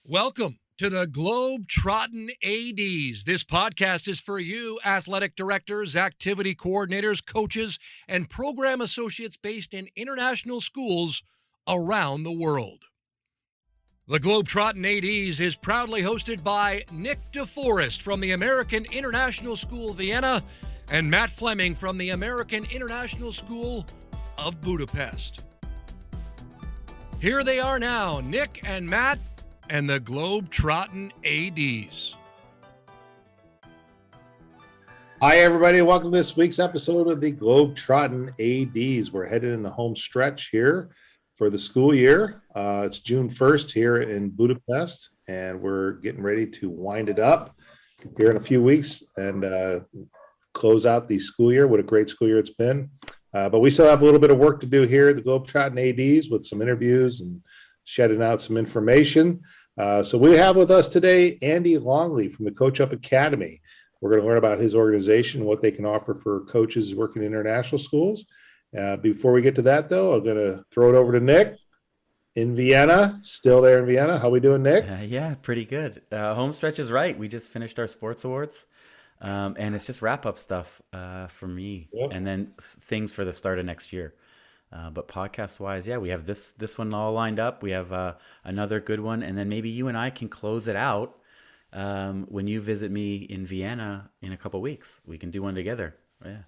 Welcome to the Globetrottin ADs. This podcast is for you, athletic directors, activity coordinators, coaches, and program associates based in international schools around the world. The Globetrottin ADs is proudly hosted by Nick DeForest from the American International School Vienna and Matt Fleming from the American International School of Budapest. Here they are now, Nick and Matt and the Globetrottin ADs. Hi, everybody. Welcome to this week's episode of the Globetrottin ADs. We're headed in the home stretch here for the school year. It's June 1st here in Budapest, and we're getting ready to wind it up here in a few weeks and close out the school year. What a great school year it's been. But we still have a little bit of work to do here at the Globetrottin ADs with some interviews and shedding out some information. So we have with us today Andy Longley from the Coach Up Academy. We're going to learn about his organization, what they can offer for coaches working in international schools. Before we get to that, though, I'm going to throw it over to Nick in Vienna. Still there in Vienna. How we doing, Nick? Yeah, pretty good. Home stretch is right. We just finished our sports awards, and it's just wrap-up stuff for me, and then things for the start of next year. But podcast-wise, yeah, we have this one all lined up. We have another good one, and then maybe you and I can close it out when you visit me in Vienna in a couple of weeks. We can do one together. Yeah,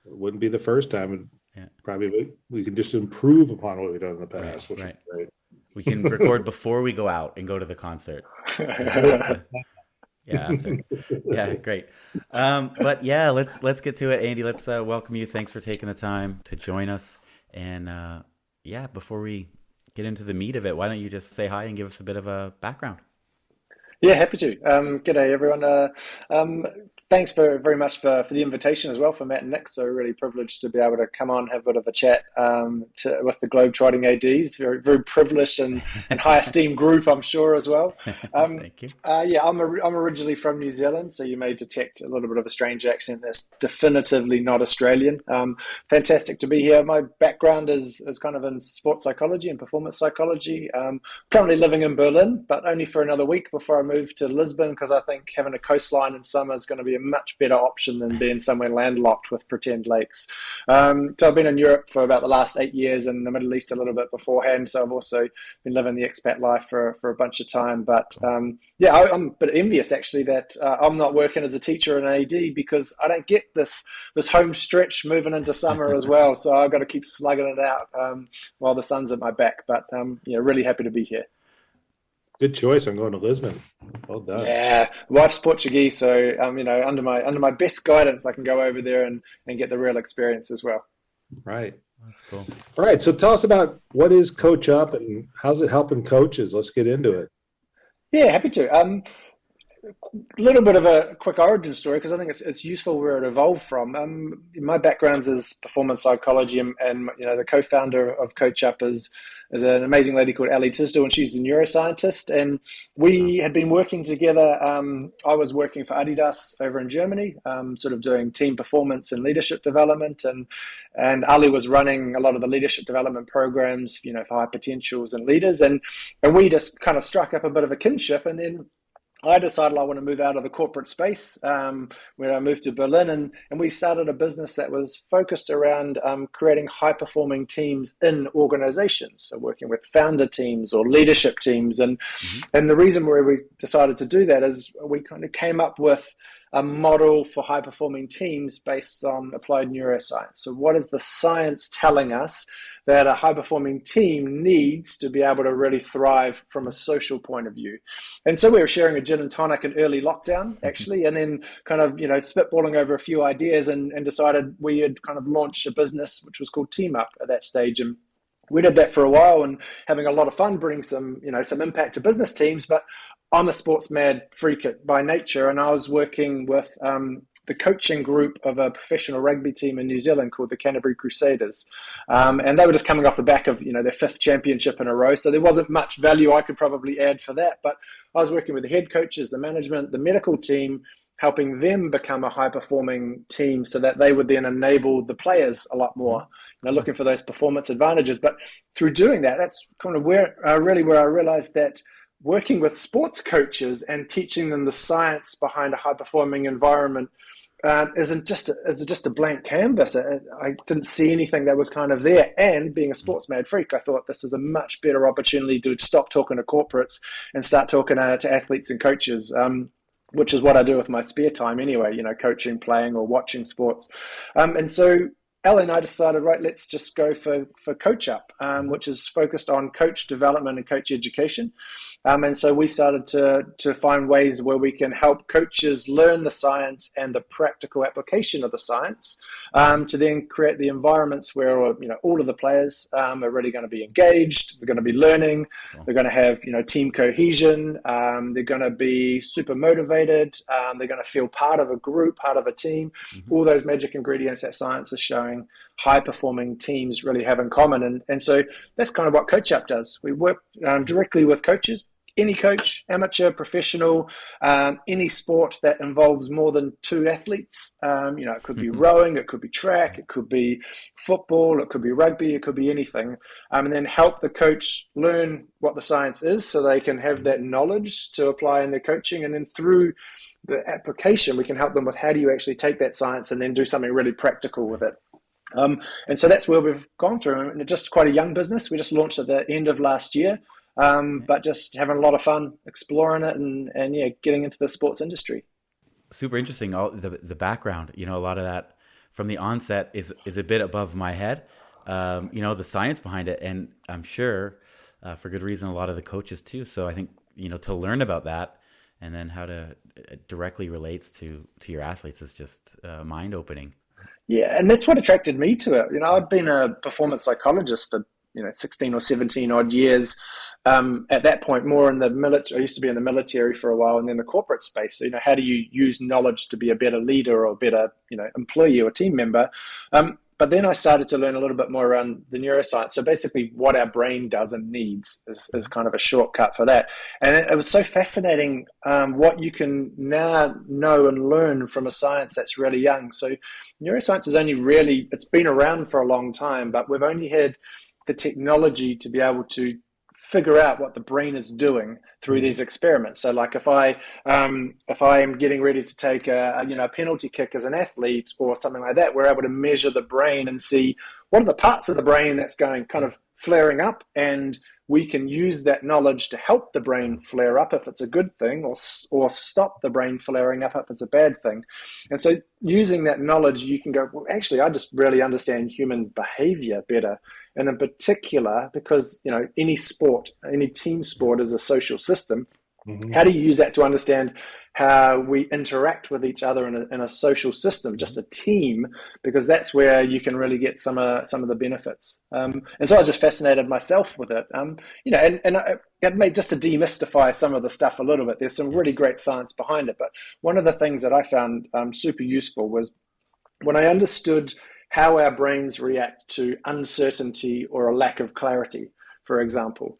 it wouldn't be the first time. Yeah. Probably we can just improve upon what we've done in the past. Which is great. We can record before we go out and go to the concert. Yeah, great. But yeah, let's get to it, Andy. Let's welcome you. Thanks for taking the time to join us. And before we get into the meat of it, why don't you just say hi and give us a bit of a background? Yeah, happy to. G'day, everyone. Thanks very much for the invitation as well for Matt and Nick. So really privileged to be able to come on, have a bit of a chat with the Globetrotting ADs. Very privileged and high esteemed group, I'm sure, as well. Thank you. I'm originally from New Zealand, so you may detect a little bit of a strange accent. That's definitively not Australian. Fantastic to be here. My background is kind of in sports psychology and performance psychology. Currently living in Berlin, but only for another week before I move to Lisbon, because I think having a coastline in summer is going to be a much better option than being somewhere landlocked with pretend lakes. So I've been in Europe for about the last 8 years, and the Middle East a little bit beforehand. So I've also been living the expat life for a bunch of time. But I'm a bit envious actually that I'm not working as a teacher in an AD, because I don't get this home stretch moving into summer as well. So I've got to keep slugging it out while the sun's at my back. But really happy to be here. Good choice. I'm going to Lisbon. Well done. Yeah, wife's Portuguese, so under my best guidance, I can go over there and get the real experience as well. Right. That's cool. All right. So tell us about what is Coach Up and how's it helping coaches? Let's get into it. Yeah, happy to. A little bit of a quick origin story, because I think it's useful where it evolved from. My background is performance psychology, and the co-founder of Coach Up is an amazing lady called Ali Tisdall, and she's a neuroscientist. And we had been working together. I was working for Adidas over in Germany, sort of doing team performance and leadership development, and Ali was running a lot of the leadership development programs, for high potentials and leaders, and we just kind of struck up a bit of a kinship, and then I decided I want to move out of the corporate space when I moved to Berlin, and we started a business that was focused around creating high-performing teams in organizations, so working with founder teams or leadership teams. And the reason why we decided to do that is we kind of came up with a model for high-performing teams based on applied neuroscience. So what is the science telling us that a high-performing team needs to be able to really thrive from a social point of view? And so we were sharing a gin and tonic in early lockdown, actually, and then kind of, spitballing over a few ideas and decided we had kind of launched a business which was called Team Up at that stage. And we did that for a while and having a lot of fun, bringing some impact to business teams. But I'm a sports mad freak by nature, and I was working with the coaching group of a professional rugby team in New Zealand called the Canterbury Crusaders. And they were just coming off the back of, their 5th championship in a row. So there wasn't much value I could probably add for that. But I was working with the head coaches, the management, the medical team, helping them become a high-performing team so that they would then enable the players a lot more, looking for those performance advantages. But through doing that, that's kind of where I realized that working with sports coaches and teaching them the science behind a high-performing environment isn't just a blank canvas. I didn't see anything that was kind of there. And being a sports mad freak, I thought this is a much better opportunity to stop talking to corporates and start talking to athletes and coaches, which is what I do with my spare time anyway, coaching, playing, or watching sports. And so Ali and I decided, right, let's just go for Coach Up, which is focused on coach development and coach education. And so we started to find ways where we can help coaches learn the science and the practical application of the science, to then create the environments where all of the players are really going to be engaged. They're going to be learning. They're going to have team cohesion. They're going to be super motivated. They're going to feel part of a group, part of a team. All those magic ingredients that science is showing high-performing teams really have in common. And so that's kind of what Coach Up does. We work directly with coaches, any coach, amateur, professional, any sport that involves more than two athletes. It could be rowing, it could be track, it could be football, it could be rugby, it could be anything. And then help the coach learn what the science is so they can have that knowledge to apply in their coaching. And then through the application, we can help them with how do you actually take that science and then do something really practical with it. And so that's where we've gone through. And it's just quite a young business. We just launched at the end of last year. But just having a lot of fun exploring it and getting into the sports industry. Super interesting. All the background, a lot of that from the onset is a bit above my head. The science behind it, and I'm sure for good reason, a lot of the coaches too. So I think, to learn about that and then how to it directly relates to your athletes is just mind opening. Yeah. And that's what attracted me to it. I'd been a performance psychologist for 16 or 17 odd years. At that point, more in the military. I used to be in the military for a while, and then the corporate space. So, how do you use knowledge to be a better leader or a better, employee or team member? But then I started to learn a little bit more around the neuroscience. So basically what our brain does and needs is kind of a shortcut for that. And it was so fascinating what you can now know and learn from a science that's really young. So neuroscience is it's been around for a long time, but we've only had the technology to be able to figure out what the brain is doing through these experiments. So like if I am getting ready to take a penalty kick as an athlete or something like that, we're able to measure the brain and see what are the parts of the brain that's going kind of flaring up, and we can use that knowledge to help the brain flare up if it's a good thing, or stop the brain flaring up if it's a bad thing. And so using that knowledge, you can go, well, actually, I just really understand human behavior better. And in particular, because any sport, any team sport is a social system, how do you use that to understand how we interact with each other in a social system, just a team, because that's where you can really get some of the benefits. And so I was just fascinated myself with it. It made just to demystify some of the stuff a little bit. There's some really great science behind it, but one of the things that I found super useful was when I understood how our brains react to uncertainty or a lack of clarity, for example,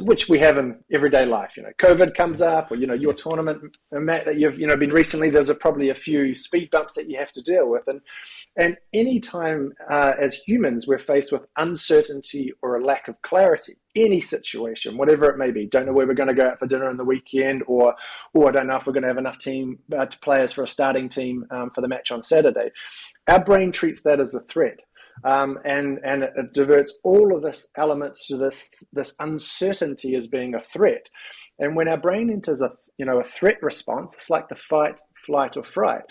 which we have in everyday life. COVID comes up, or your tournament, Matt, that you've been recently. There's probably a few speed bumps that you have to deal with, and any time as humans we're faced with uncertainty or a lack of clarity, any situation, whatever it may be, don't know where we're going to go out for dinner on the weekend, or I don't know if we're going to have enough players for a starting team for the match on Saturday. Our brain treats that as a threat. And it diverts all of this elements to this uncertainty as being a threat. And when our brain enters a threat response, it's like the fight, flight, or fright.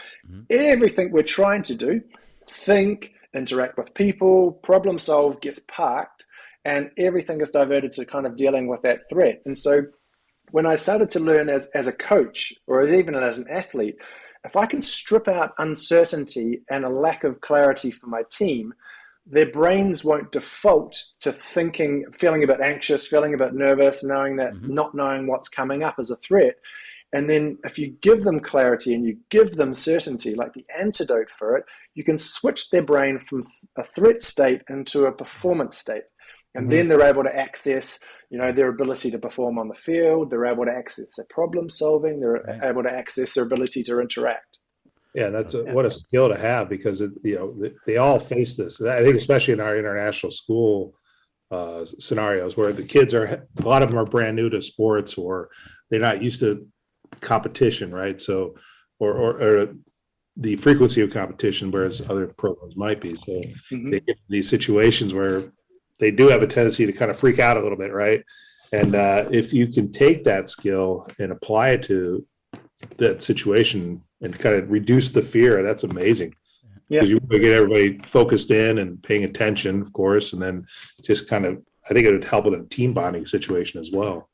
Everything we're trying to do, think, interact with people, problem solve, gets parked, and everything is diverted to kind of dealing with that threat. And so when I started to learn as a coach, or even as an athlete, if I can strip out uncertainty and a lack of clarity for my team, their brains won't default to thinking, feeling a bit anxious, feeling a bit nervous, knowing that not knowing what's coming up is a threat. And then if you give them clarity and you give them certainty, like the antidote for it, you can switch their brain from a threat state into a performance state. And then they're able to access, their ability to perform on the field. They're able to access their problem solving. They're able to access their ability to interact. Yeah, that's what a skill to have, because they all face this. I think especially in our international school scenarios where the kids a lot of them are brand new to sports, or they're not used to competition, right? So, or the frequency of competition, whereas other programs might be. So they get these situations where they do have a tendency to kind of freak out a little bit, right? And if you can take that skill and apply it to that situation and kind of reduce the fear, that's amazing. Yeah. Because you really get everybody focused in and paying attention, of course, and then just kind of, I think it would help with a team bonding situation as well.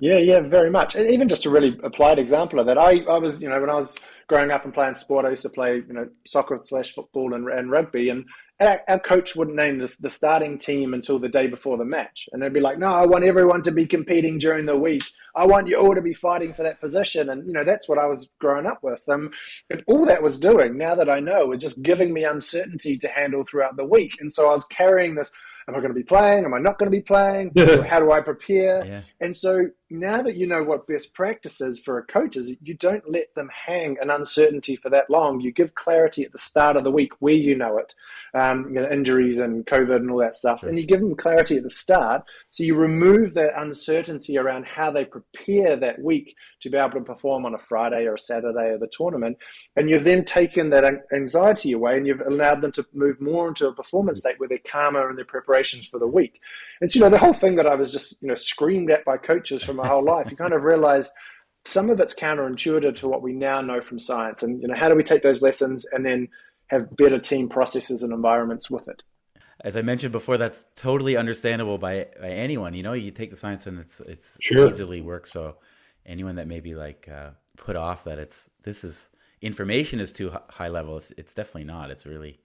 Yeah, very much. And even just a really applied example of that, I was, when I was growing up and playing sport, I used to play, soccer/football and rugby, and our coach wouldn't name the starting team until the day before the match. And they'd be like, no, I want everyone to be competing during the week. I want you all to be fighting for that position. And, that's what I was growing up with. And all that was doing, now that I know, was just giving me uncertainty to handle throughout the week. And so I was carrying this, am I going to be playing? Am I not going to be playing? How do I prepare? Yeah. And so now that you know what best practice is for a coach is, you don't let them hang in uncertainty for that long. You give clarity at the start of the week where you know it, injuries and COVID and all that stuff. Sure. And you give them clarity at the start. So you remove that uncertainty around how they prepare that week to be able to perform on a Friday or a Saturday of the tournament. And you've then taken that anxiety away, and you've allowed them to move more into a performance state where they're calmer in their preparations for the week. And so, the whole thing that I was just, screamed at by coaches from my whole life, you kind of realize some of it's counterintuitive to what we now know from science. And, how do we take those lessons and then have better team processes and environments with it? As I mentioned before, that's totally understandable by anyone. You take the science and it's sure. Easily works. So anyone that may be put off that information is too high level, it's definitely not. It's really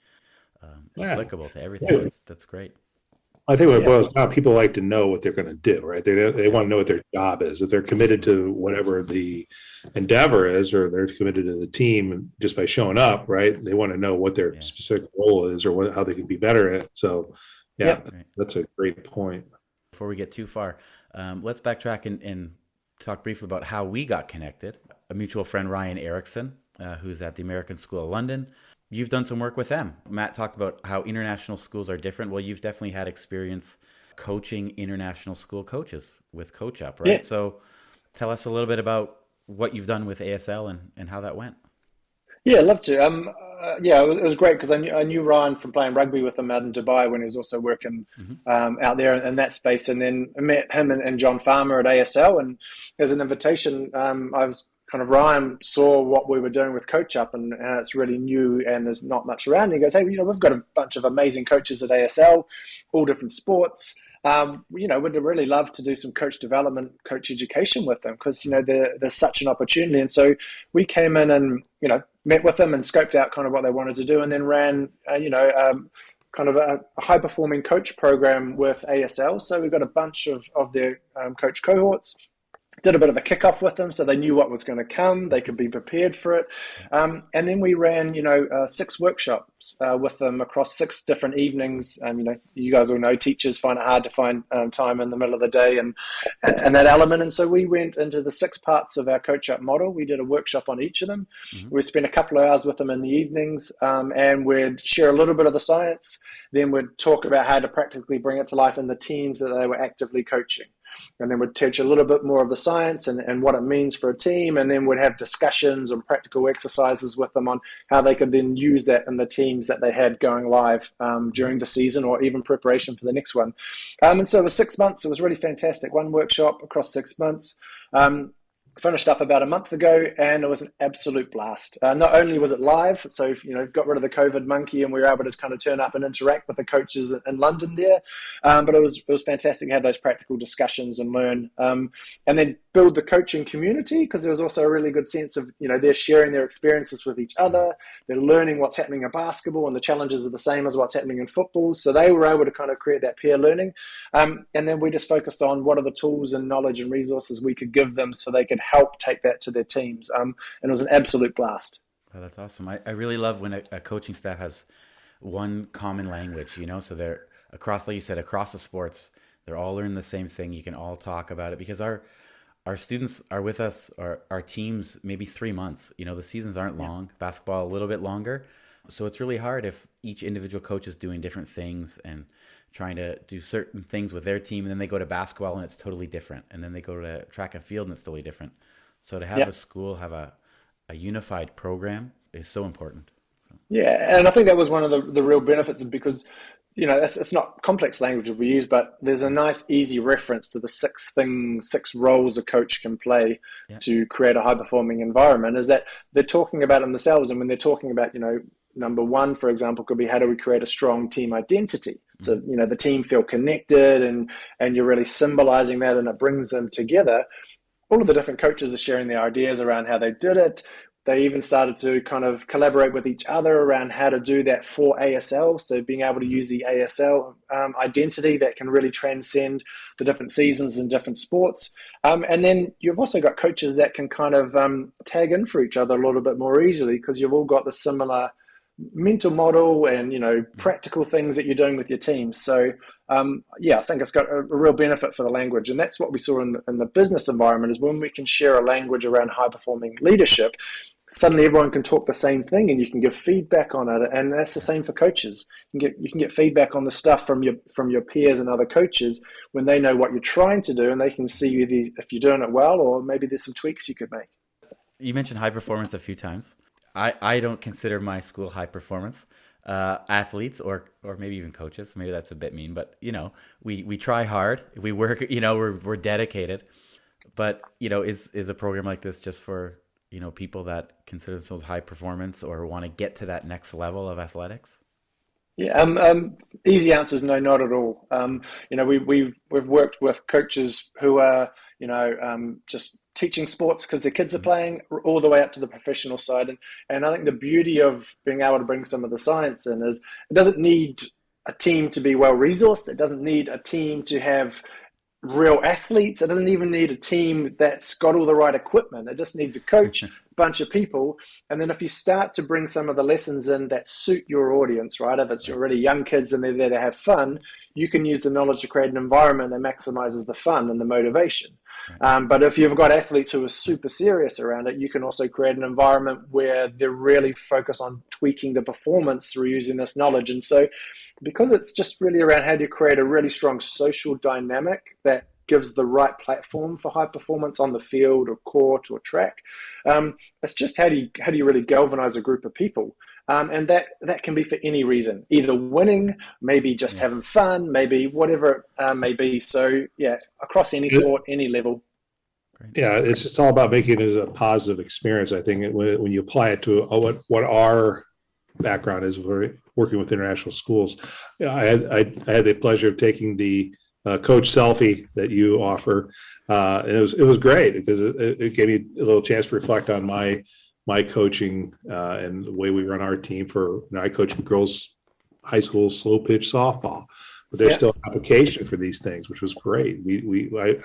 applicable to everything. Yeah. That's great. I think what it boils down, people like to know what they're going to do, right? They want to know what their job is. If they're committed to whatever the endeavor is, or they're committed to the team just by showing up, right? They want to know what their specific role is, or how they can be better at. So, that's a great point. Before we get too far, let's backtrack and talk briefly about how we got connected. A mutual friend, Ryan Erickson, who's at the American School of London. You've done some work with them. Matt talked about how international schools are different. Well, you've definitely had experience coaching international school coaches with Coach Up, right? Yeah. So tell us a little bit about what you've done with ASL and how that went. Yeah, I'd love to. It was great because I knew Ryan from playing rugby with him out in Dubai when he was also working out there in that space. And then I met him and John Farmer at ASL. And as an invitation, Ryan saw what we were doing with Coach Up, and it's really new and there's not much around. And he goes, hey, we've got a bunch of amazing coaches at ASL, all different sports. We'd really love to do some coach development, coach education with them because, there's such an opportunity. And so we came in and, met with them and scoped out kind of what they wanted to do, and then ran, kind of a high-performing coach program with ASL. So we got a bunch of their coach cohorts. Did a bit of a kickoff with them so they knew what was going to come. They could be prepared for it. And then we ran, 6 workshops with them across 6 different evenings. You guys all know teachers find it hard to find time in the middle of the day and that element. And so we went into the 6 parts of our Coach Up model. We did a workshop on each of them. Mm-hmm. We spent a couple of hours with them in the evenings, and we'd share a little bit of the science. Then we'd talk about how to practically bring it to life in the teams that they were actively coaching. And then we'd teach a little bit more of the science and what it means for a team. And then we'd have discussions and practical exercises with them on how they could then use that in the teams that they had going live during the season or even preparation for the next one. And so it was 6 months. It was really fantastic. 1 workshop across 6 months. Finished up about a month ago, and it was an absolute blast. Not only was it live, so got rid of the COVID monkey, and we were able to kind of turn up and interact with the coaches in London there. But it was fantastic to have those practical discussions and learn, and then build the coaching community, because there was also a really good sense of they're sharing their experiences with each other. They're learning what's happening in basketball, and the challenges are the same as what's happening in football. So they were able to kind of create that peer learning, and then we just focused on what are the tools and knowledge and resources we could give them so they could help take that to their teams. And it was an absolute blast. Oh, that's awesome. I really love when a coaching staff has one common language, so they're across, like you said, across the sports, they're all learning the same thing. You can all talk about it because our students are with us, our teams, maybe 3 months. The seasons aren't long, basketball a little bit longer. So it's really hard if each individual coach is doing different things and trying to do certain things with their team, and then they go to basketball and it's totally different, and then they go to track and field and it's totally different. So to have a school have a unified program is so important. Yeah, and I think that was one of the real benefits, because it's not complex language that we use, but there's a nice easy reference to the six roles a coach can play to create a high performing environment, is that they're talking about it themselves. And when they're talking about, number one, for example, could be, how do we create a strong team identity? So, the team feel connected, and you're really symbolizing that, and it brings them together. All of the different coaches are sharing their ideas around how they did it. They even started to kind of collaborate with each other around how to do that for ASL. So being able to use the ASL identity that can really transcend the different seasons and different sports. And then you've also got coaches that can kind of tag in for each other a little bit more easily, because you've all got the similar mental model and, practical things that you're doing with your team. So I think it's got a real benefit for the language. And that's what we saw in the business environment, is when we can share a language around high performing leadership, suddenly everyone can talk the same thing, and you can give feedback on it. And that's the same for coaches. You can get feedback on the stuff from your peers and other coaches when they know what you're trying to do, and they can see if you're doing it well, or maybe there's some tweaks you could make. You mentioned high performance a few times. I don't consider my school high performance. Athletes or maybe even coaches, maybe that's a bit mean, but we try hard, we work, we're dedicated. But is a program like this just for people that consider themselves high performance or want to get to that next level of athletics? Yeah, easy answer is no, not at all. We've worked with coaches who are just teaching sports because their kids are playing, all the way up to the professional side. And I think the beauty of being able to bring some of the science in is, it doesn't need a team to be well resourced. It doesn't need a team to have real athletes. It doesn't even need a team that's got all the right equipment. It just needs a coach, a bunch of people. And then if you start to bring some of the lessons in that suit your audience, right? If it's already young kids and they're there to have fun, you can use the knowledge to create an environment that maximizes the fun and the motivation. But if you've got athletes who are super serious around it, you can also create an environment where they're really focused on tweaking the performance through using this knowledge. And so, because it's just really around how do you create a really strong social dynamic that gives the right platform for high performance on the field or court or track, it's just how do you really galvanize a group of people. And that can be for any reason, either winning, maybe just having fun, maybe whatever it may be. So across any sport, any level. Yeah, it's just all about making it a positive experience. I think when you apply it to what our background is, we're working with international schools. I had the pleasure of taking the coach selfie that you offer, and it was great because it gave me a little chance to reflect on my coaching and the way we run our team. I coach girls high school slow pitch softball, but there's still application for these things, which was great.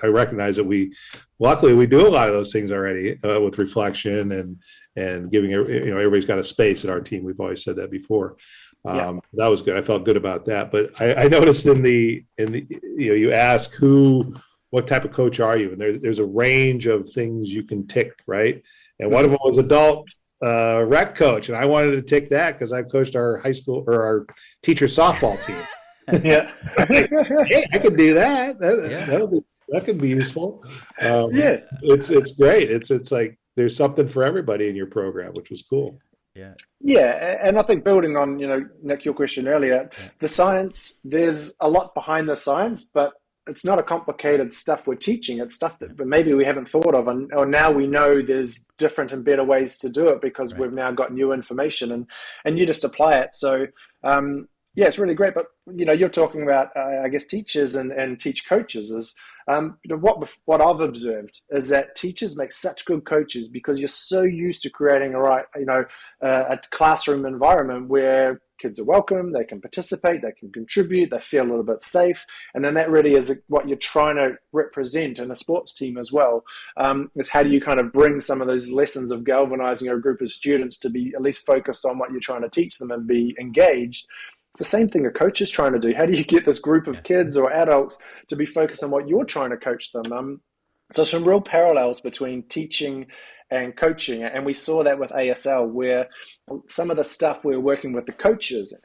I recognize that luckily we do a lot of those things already with reflection and giving everybody's got a space at our team. We've always said that before. That was good. I felt good about that. But I noticed in the you ask what type of coach are you, and there's a range of things you can tick, right? And one of them was adult rec coach, and I wanted to tick that because I've coached our high school or our teacher softball team. Yeah, hey, I could do that. That could be useful. It's great. It's like there's something for everybody in your program, which was cool. Yeah, and I think building on Nick, your question earlier, the science, there's a lot behind the science, but it's not a complicated stuff we're teaching. It's stuff that maybe we haven't thought of, or now we know there's different and better ways to do it because we've now got new information and you just apply it. So it's really great. But you're talking about I guess teachers and teach coaches is what I've observed is that teachers make such good coaches because you're so used to creating a classroom environment where kids are welcome, they can participate, they can contribute, they feel a little bit safe. And then that really is what you're trying to represent in a sports team as well, is how do you kind of bring some of those lessons of galvanizing a group of students to be at least focused on what you're trying to teach them and be engaged. It's the same thing a coach is trying to do. How do you get this group of kids or adults to be focused on what you're trying to coach them? So some real parallels between teaching and coaching. And we saw that with ASL, where some of the stuff we're working with the coaches,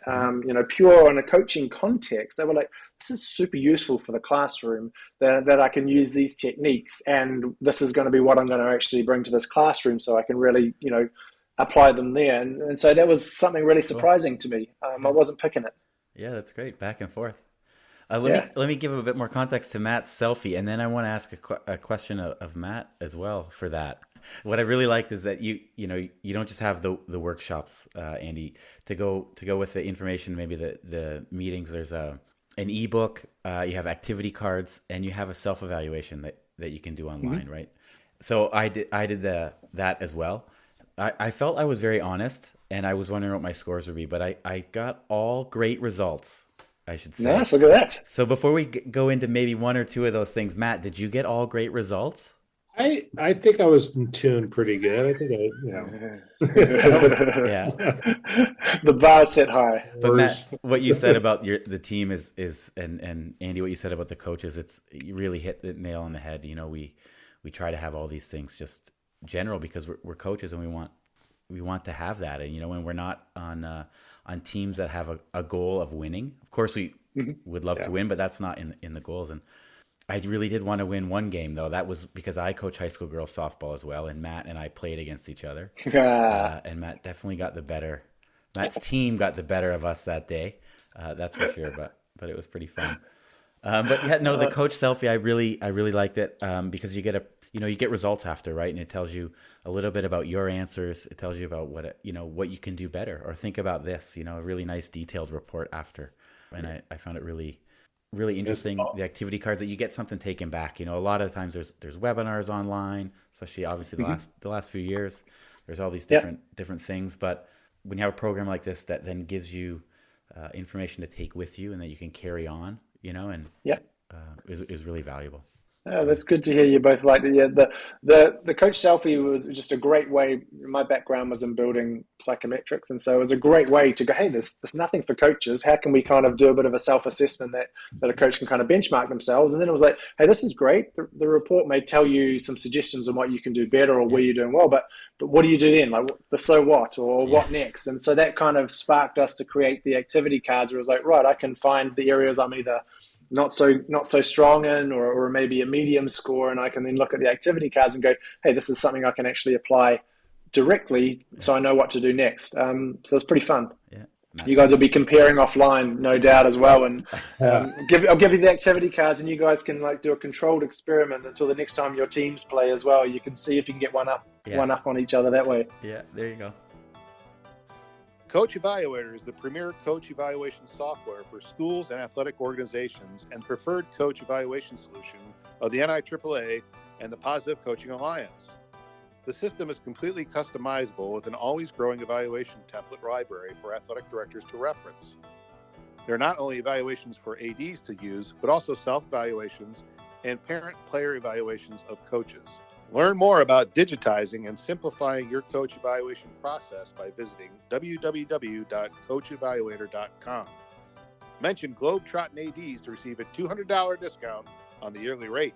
pure on a coaching context, they were like, this is super useful for the classroom, that I can use these techniques, and this is going to be what I'm going to actually bring to this classroom, so I can really, apply them there. And so that was something really surprising to me. I wasn't picking it. Yeah, that's great. Back and forth. Let me give a bit more context to Matt's selfie, and then I want to ask a question of Matt as well for that. What I really liked is that you don't just have the workshops, Andy, to go with the information, maybe the meetings. There's an ebook, you have activity cards, and you have a self-evaluation that you can do online, right? So I did that as well. I felt I was very honest, and I was wondering what my scores would be, but I got all great results, I should say. Nice, look at that. So before we go into maybe one or two of those things, Matt, did you get all great results? I think I was in tune pretty good. I think Yeah. The bar set high. But Matt, what you said about the team is and Andy, what you said about the coaches, you really hit the nail on the head. We try to have all these things just general because we're coaches, and we want to have that. And when we're not on teams that have a goal of winning, of course we would love to win, but that's not in the goals. And I really did want to win one game, though. That was because I coach high school girls softball as well, and Matt and I played against each other. And Matt definitely got the better. Matt's team got the better of us that day. That's for sure. But it was pretty fun. The coach selfie, I really liked it because you get you get results after, right? And it tells you a little bit about your answers. It tells you about what you can do better, or think about this, a really nice detailed report after. And I found it really, really interesting. The activity cards, that you get something taken back. A lot of times there's webinars online, especially obviously the last few years. There's all these different things, but when you have a program like this that then gives you information to take with you and that you can carry on, is really valuable. Oh, that's good to hear you both liked it. Yeah, the coach selfie was just a great way. My background was in building psychometrics, and so it was a great way to go, hey, there's nothing for coaches. How can we kind of do a bit of a self-assessment that a coach can kind of benchmark themselves? And then it was like, hey, this is great. The report may tell you some suggestions on what you can do better or where you're doing well, but what do you do then? Like the so what or what next? And so that kind of sparked us to create the activity cards where it was like, right, I can find the areas I'm either not so strong in, or maybe a medium score, and I can then look at the activity cards and go, hey, this is something I can actually apply directly, so I know what to do next. So it's pretty fun. Yeah, you guys will be comparing offline, no doubt, as well, and I'll give you the activity cards, and you guys can do a controlled experiment until the next time your teams play as well. You can see if you can get one up on each other that way. Yeah, there you go. Coach Evaluator is the premier coach evaluation software for schools and athletic organizations and preferred coach evaluation solution of the NIAAA and the Positive Coaching Alliance. The system is completely customizable with an always growing evaluation template library for athletic directors to reference. There are not only evaluations for ADs to use, but also self-evaluations and parent-player evaluations of coaches. Learn more about digitizing and simplifying your coach evaluation process by visiting www.coachevaluator.com. Mention Globetrottin ADs to receive a $200 discount on the yearly rate.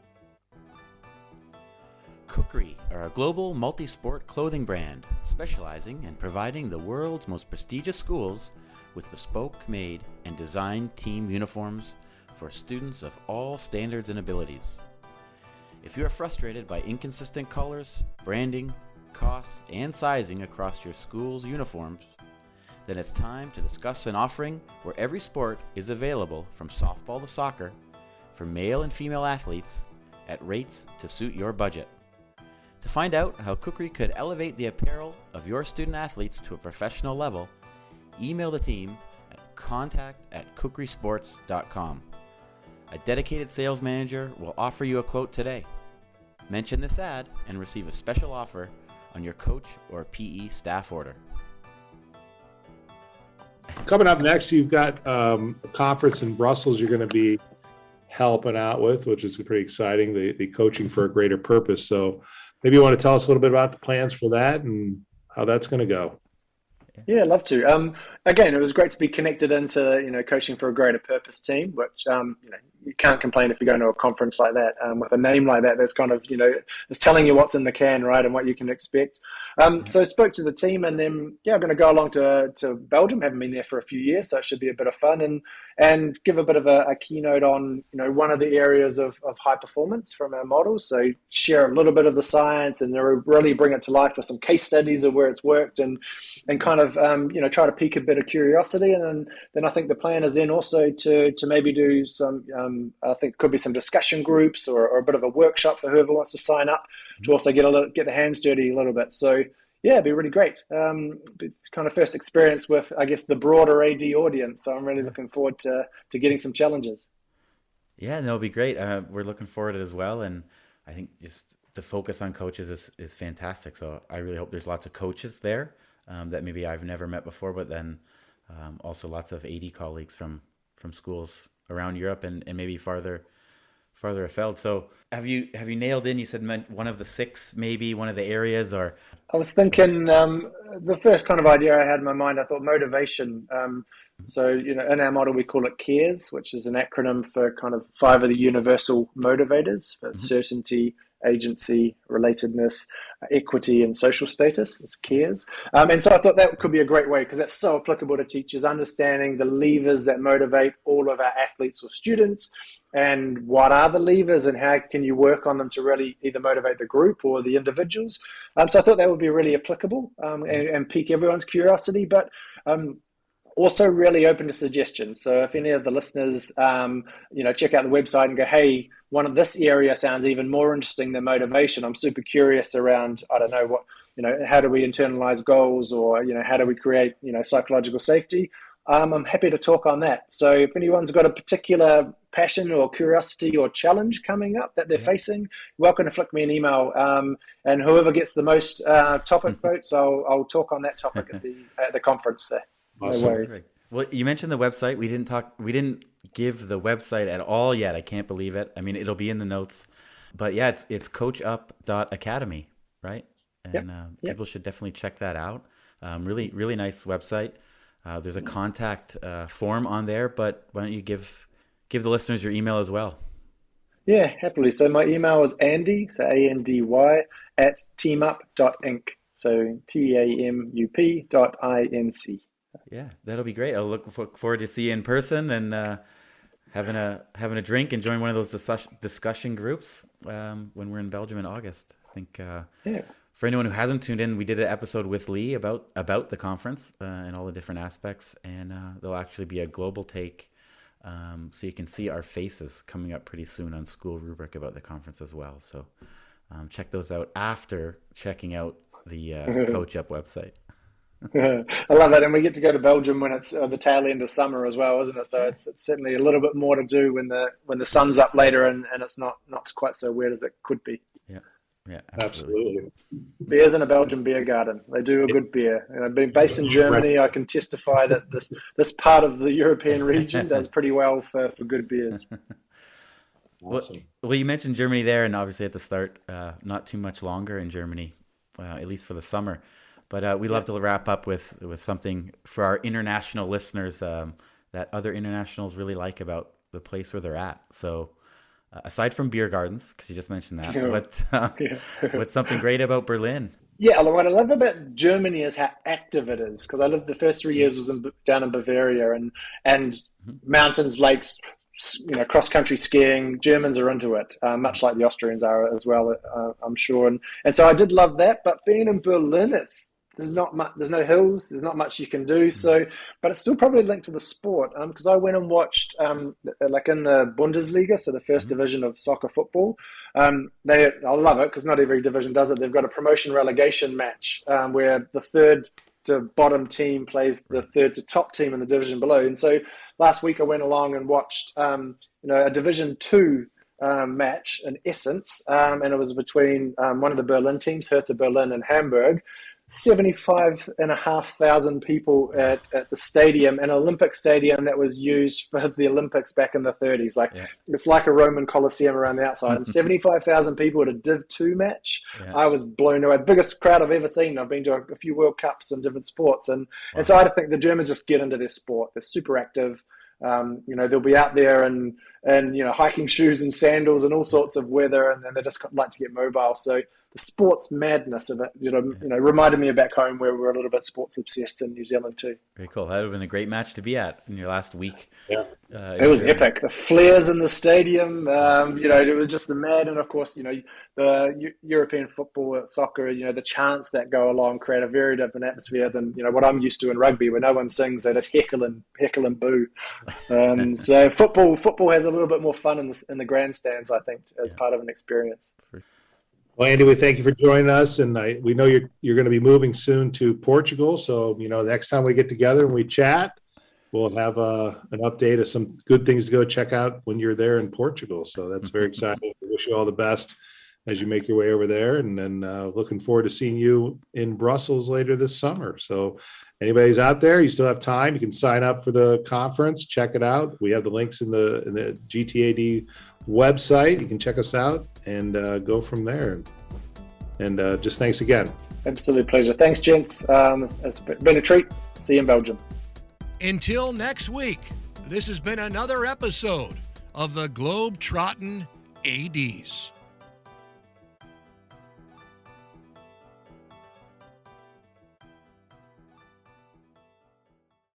Kukri are a global multi-sport clothing brand specializing in providing the world's most prestigious schools with bespoke-made and designed team uniforms for students of all standards and abilities. If you are frustrated by inconsistent colors, branding, costs, and sizing across your school's uniforms, then it's time to discuss an offering where every sport is available, from softball to soccer, for male and female athletes at rates to suit your budget. To find out how Kukri could elevate the apparel of your student athletes to a professional level, email the team at contact@kukrisports.com. A dedicated sales manager will offer you a quote today. Mention this ad and receive a special offer on your coach or PE staff order. Coming up next, you've got a conference in Brussels you're going to be helping out with, which is pretty exciting, the Coaching for a Greater Purpose. So maybe you want to tell us a little bit about the plans for that and how that's going to go. Yeah, I'd love to. again, it was great to be connected into, coaching for a greater purpose team, which, you can't complain if you go to a conference like that with a name like that. That's kind of, it's telling you what's in the can, right, and what you can expect. So I spoke to the team, and then, I'm going to go along to Belgium. Haven't been there for a few years, so it should be a bit of fun, and give a bit of a keynote on, one of the areas of high performance from our models. So share a little bit of the science and really bring it to life with some case studies of where it's worked, and kind of, try to pique a bit of curiosity. And then I think the plan is then also to maybe do some, I think could be some discussion groups or a bit of a workshop for whoever wants to sign up to also get the hands dirty a little bit. So yeah, it'd be really great. Kind of first experience with, I guess, the broader AD audience. So I'm really looking forward to getting some challenges. Yeah, no, it'll be great. We're looking forward to it as well. And I think just the focus on coaches is fantastic. So I really hope there's lots of coaches there that maybe I've never met before, but then also lots of AD colleagues from schools around Europe and maybe farther afield. So have you nailed in? You said one of the 6, maybe one of the areas, or I was thinking the first kind of idea I had in my mind, I thought motivation. So, in our model, we call it CARES, which is an acronym for kind of 5 of the universal motivators: certainty, agency, relatedness, equity, and social status. It's CARES. And so I thought that could be a great way, because that's so applicable to teachers, understanding the levers that motivate all of our athletes or students, and what are the levers and how can you work on them to really either motivate the group or the individuals. So I thought that would be really applicable and pique everyone's curiosity, but also really open to suggestions. So if any of the listeners, check out the website and go, hey, one of this area sounds even more interesting than motivation. I'm super curious around, I don't know what, how do we internalize goals, or, how do we create, psychological safety? I'm happy to talk on that. So if anyone's got a particular passion or curiosity or challenge coming up that they're facing, welcome to flick me an email. And whoever gets the most topic votes, I'll talk on that topic at the conference there. Awesome. No worries. Well, you mentioned the website. We didn't give the website at all yet. I can't believe it. I mean, it'll be in the notes, but yeah, it's coachup.academy, right? And people should definitely check that out. Really, really nice website. There's a contact form on there, but why don't you give the listeners your email as well? Yeah, happily. So my email is Andy, so Andy at teamup.inc. So TAMUP.INC. Yeah, that'll be great. I'll look forward to see you in person and having a drink and join one of those discussion groups when we're in Belgium in August. I think for anyone who hasn't tuned in, we did an episode with Lee about the conference and all the different aspects, and there'll actually be a global take, so you can see our faces coming up pretty soon on School Rubric about the conference as well. So check those out after checking out the Coach Up website. I love it, and we get to go to Belgium when it's the tail end of summer as well, isn't it? So it's certainly a little bit more to do when the sun's up later and it's not quite so weird as it could be. Yeah, absolutely. Beers in a Belgian beer garden. They do a good beer. Being based in Germany, I can testify that this part of the European region does pretty well for good beers. Awesome. Well, you mentioned Germany there, and obviously at the start, not too much longer in Germany, at least for the summer. But we love to wrap up with something for our international listeners that other internationals really like about the place where they're at. So aside from beer gardens, because you just mentioned that, what's something great about Berlin? Yeah, what I love about Germany is how active it is. Because I lived the first 3 years was down in Bavaria, and mountains, lakes, cross-country skiing. Germans are into it, much like the Austrians are as well, I'm sure. And so I did love that. But being in Berlin, there's not much. There's no hills. There's not much you can do. So, but it's still probably linked to the sport. Because I went and watched, like in the Bundesliga, so the first division of soccer football. I love it because not every division does it. They've got a promotion relegation match where the third to bottom team plays the third to top team in the division below. And so last week I went along and watched, a Division 2 match in essence, and it was between one of the Berlin teams, Hertha Berlin and Hamburg. 75,500 people at the stadium, an Olympic stadium that was used for the Olympics back in the 30s. Like it's like a Roman Colosseum around the outside, and 75,000 people at a Div 2 match. I was blown away. The biggest crowd I've ever seen. I've been to a few World Cups in different sports, and so I think the Germans just get into their sport. They're super active. They'll be out there and hiking shoes and sandals and all sorts of weather, and they just like to get mobile. So the sports madness of it, reminded me of back home where we're a little bit sports obsessed in New Zealand too. Very cool. That would have been a great match to be at in your last week. Yeah, it was epic. The flares in the stadium, it was just the mad, and of course, the European football, soccer, the chants that go along create a very different atmosphere than what I'm used to in rugby, where no one sings; they just heckle and boo. So football has a little bit more fun in the grandstands, I think, as part of an experience. Well, Andy, we thank you for joining us, and we know you're going to be moving soon to Portugal. So, next time we get together and we chat, we'll have an update of some good things to go check out when you're there in Portugal. So that's very exciting. We wish you all the best as you make your way over there, and then looking forward to seeing you in Brussels later this summer. So anybody's out there, you still have time. You can sign up for the conference, check it out. We have the links in the GTAD website. You can check us out and go from there. And just thanks again. Absolute pleasure. Thanks, gents. It's been a treat. See you in Belgium. Until next week, this has been another episode of the Globetrottin ADs.